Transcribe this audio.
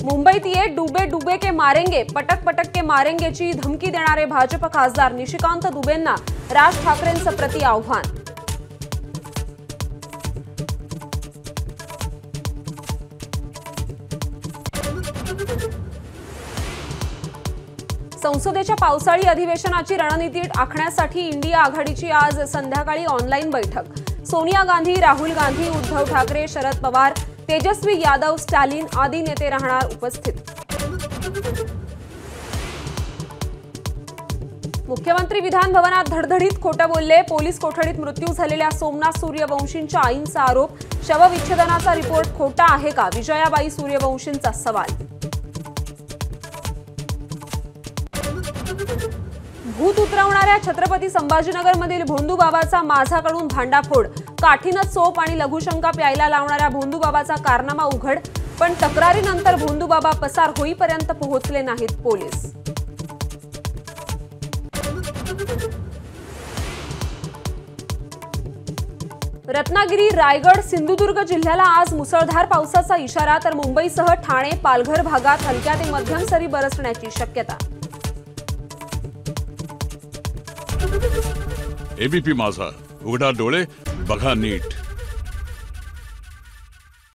मुंबईत ये डुबे डुबे के मारेंगे, पटक पटक के मारेंगेची धमकी देणारे भाजप खासदार निशिकांत दुबेंना राज ठाकरेंचं प्रति आव्हान। संसदेच्या पावसाळी अधिवेशनाची रणनीती आखण्यासाठी इंडिया आघाडीची आज संध्याकाळी ऑनलाईन बैठक। सोनिया गांधी, राहुल गांधी, उद्धव ठाकरे, शरद पवार, तेजस्वी यादव, स्टॅलिन आदी नेते राहणार उपस्थित। मुख्यमंत्री विधान भवनात धडधडीत खोटं बोलले, पोलीस कोठडीत मृत्यू झालेल्या सोमनाथ सूर्यवंशींच्या आईंचा आरोप, शवविच्छेदनाचा रिपोर्ट खोटा आहे का, विजयाबाई सूर्यवंशींचा सवाल। भूत उतरवणाऱ्या छत्रपती संभाजीनगरमधील भोंदूबाबाचा माझाकडून भांडाफोड, काठीनं चोप आणि लघुशंका प्यायला लावणाऱ्या भोंदूबाबाचा कारनामा उघड, पण तक्रारीनंतर भोंदूबाबा पसार होईपर्यंत पोहोचले नाहीत पोलीस। रत्नागिरी, रायगड, सिंधुदुर्ग जिल्ह्याला आज मुसळधार पावसाचा इशारा, तर मुंबईसह ठाणे, पालघर भागात हलक्या ते मध्यम सरी बरसण्याची शक्यता। एबीपी माझा, उघडा डोळे बघा नीट।